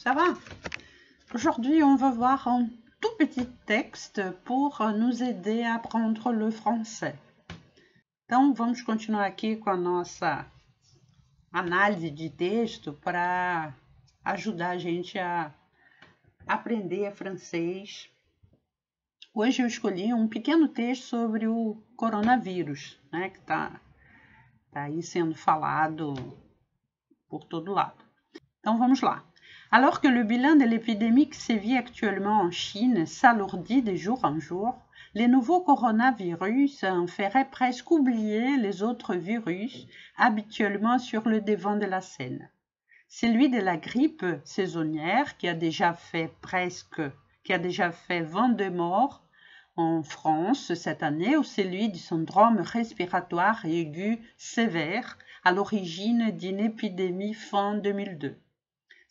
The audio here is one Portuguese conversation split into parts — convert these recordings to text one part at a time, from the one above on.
ça va? Aujourd'hui, on va voir un tout petit texte pour nos aider a apprendre le français. Então, vamos continuar aqui com a nossa análise de texto para ajudar a gente a aprender francês. Hoje eu escolhi um pequeno texto sobre o coronavírus, né, que tá aí sendo falado por todo lado. Então, vamos lá. Alors que le bilan de l'épidémie qui sévit actuellement en Chine s'alourdit de jour en jour, les nouveaux coronavirus en feraient presque oublier les autres virus habituellement sur le devant de la scène. Celui de la grippe saisonnière qui a déjà fait 22 morts en France cette année, ou celui du syndrome respiratoire aigu sévère à l'origine d'une épidémie fin 2002.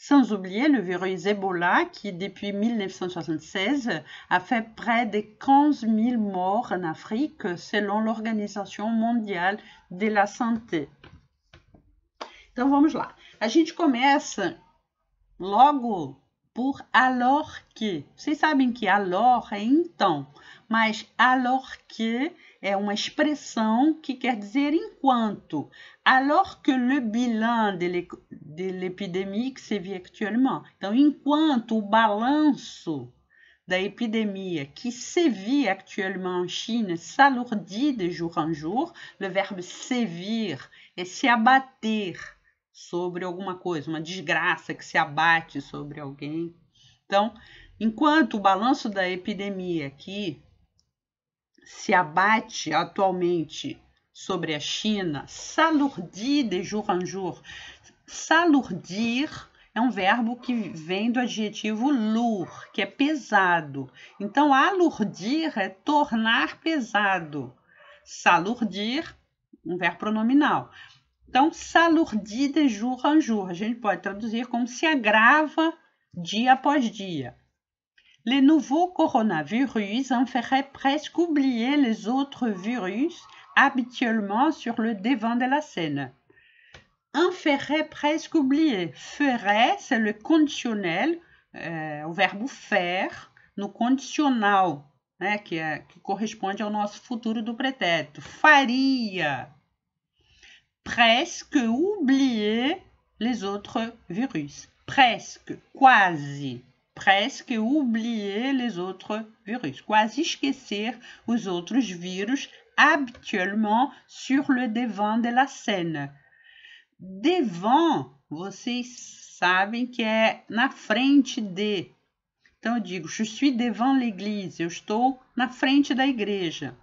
Sans oublier le virus Ebola qui, depuis 1976, a fait près de 15 000 morts en Afrique selon l'Organisation Mondial de la Santé. Então, vamos lá. A gente começa logo por alors que. Vocês sabem que alors é então, mas alors que é uma expressão que quer dizer enquanto. Alors que le bilan de l'épidémie que se vit actuellement. Então, enquanto o balanço da epidemia que se vit actuellement en Chine s'alourdit de jour en jour, le verbe sévir é se abater sobre alguma coisa, uma desgraça que se abate sobre alguém. Então, enquanto o balanço da epidemia que se abate atualmente sobre a China s'alourdit de jour en jour. S'alourdir é um verbo que vem do adjetivo lourd, que é pesado. Então, alourdir é tornar pesado. S'alourdir, um verbo pronominal. Então, s'alourdit de jour en jour. A gente pode traduzir como se agrava dia após dia. Les nouveaux coronavirus en feraient presque oublier les autres virus habituellement sur le devant de la scène. En ferait presque oublier. Ferait, c'est le conditionnel, o verbo faire, no condicional, né, que corresponde ao nosso futuro do pretérito. Faria. Presque oublier les autres virus. Presque, quase. Presque oublier les autres virus. Quase esquecer os outros vírus habituellement sur le devant de la scène. Devant, vocês sabem que é na frente de. Então eu digo, je suis devant l'église, eu estou na frente da igreja.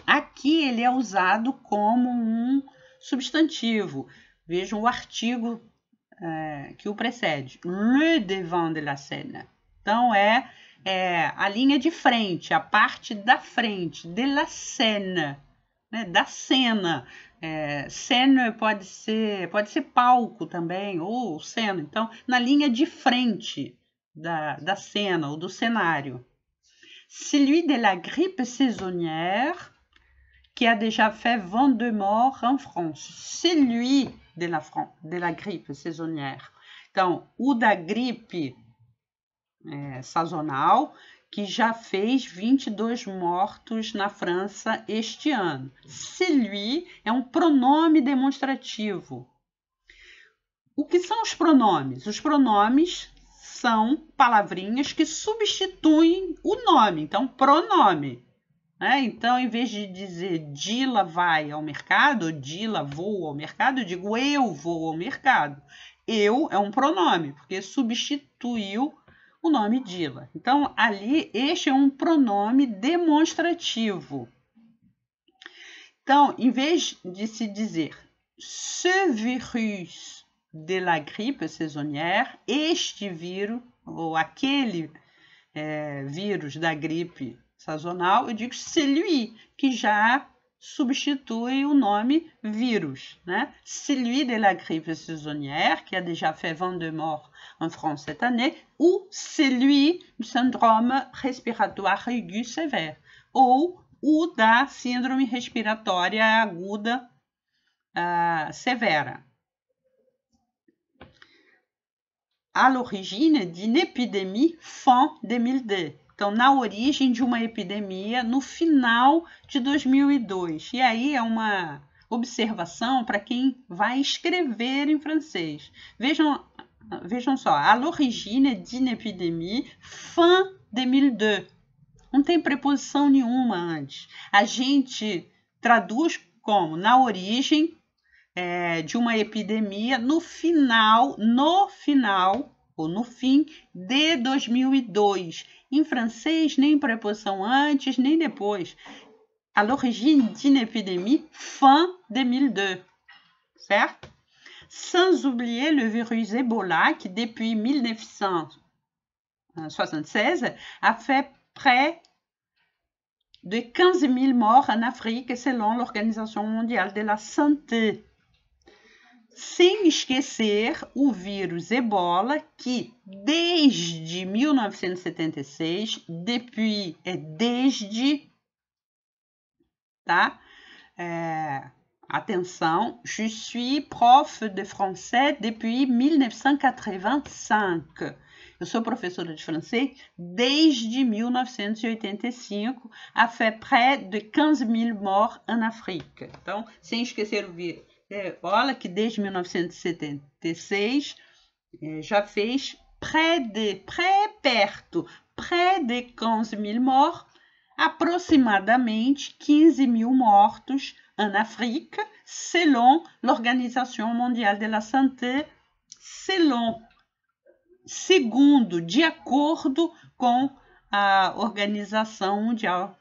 Aqui ele é usado como um substantivo. Vejam o artigo que o precede. Le devant de la scène. Então é a linha de frente, a parte da frente, de la scène, né, da cena. Scène pode ser palco também, ou cena. Então, na linha de frente da cena ou do cenário. Celui de la grippe saisonnière qui a déjà fait 22 morts en France. Celui de la grippe saisonnière. Então, o da gripe sazonal, que já fez 22 mortos na França este ano. Celui é um pronome demonstrativo. O que são os pronomes? Os pronomes são palavrinhas que substituem o nome. Então, pronome. Então, em vez de dizer Dila vai ao mercado, ou Dila vou ao mercado, eu digo eu vou ao mercado. Eu é um pronome, porque substituiu o nome Dila. Então, ali, este é um pronome demonstrativo. Então, em vez de se dizer ce virus de la grippe saisonnière, este vírus, ou aquele vírus da gripe sazonal, eu digo celui, que já substitui o nome vírus, né? Celui de la grippe saisonnière, qui a déjà fait 22 morts en France cette année, ou celui du syndrome respiratoire aigu sévère, ou o da síndrome respiratória aguda severa. à l'origine d'une épidémie fin 2002. Então, na origem de uma epidemia no final de 2002. E aí é uma observação para quem vai escrever em francês. Vejam só, à l'origine d'une épidémie fin 2002. Não tem preposição nenhuma antes. A gente traduz como na origem de uma epidemia no final ou no fim de 2002. Em francês, nem preposição antes, nem depois. À l'origine d'une épidémie fin 2002. Certo? Sans oublier le virus Ebola, qui depuis 1976 a fait près de 15 000 morts en Afrique, selon l'Organisation mondiale de la santé. Sem esquecer o vírus Ebola, que desde 1976, tá? Atenção, je suis prof de français depuis 1985. Eu sou professora de francês desde 1985, a fait près de 15 000 morts en Afrique. Então, sem esquecer o vírus Ebola, que desde 1976 já fez près de 15 000 morts, aproximadamente 15 000 mortos en Afrique, selon l'Organisation mondiale de la santé, segundo, de acordo com a Organização Mundial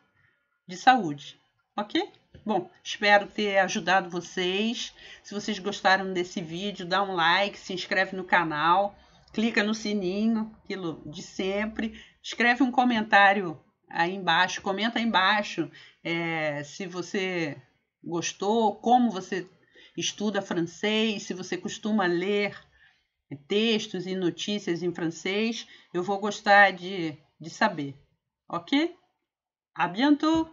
de Saúde. Ok? Bom, espero ter ajudado vocês. Se vocês gostaram desse vídeo, dá um like, se inscreve no canal, clica no sininho, aquilo de sempre. Escreve um comentário aí embaixo, comenta aí embaixo se você gostou, como você estuda francês, se você costuma ler textos e notícias em francês. Eu vou gostar de saber. Ok? À bientôt!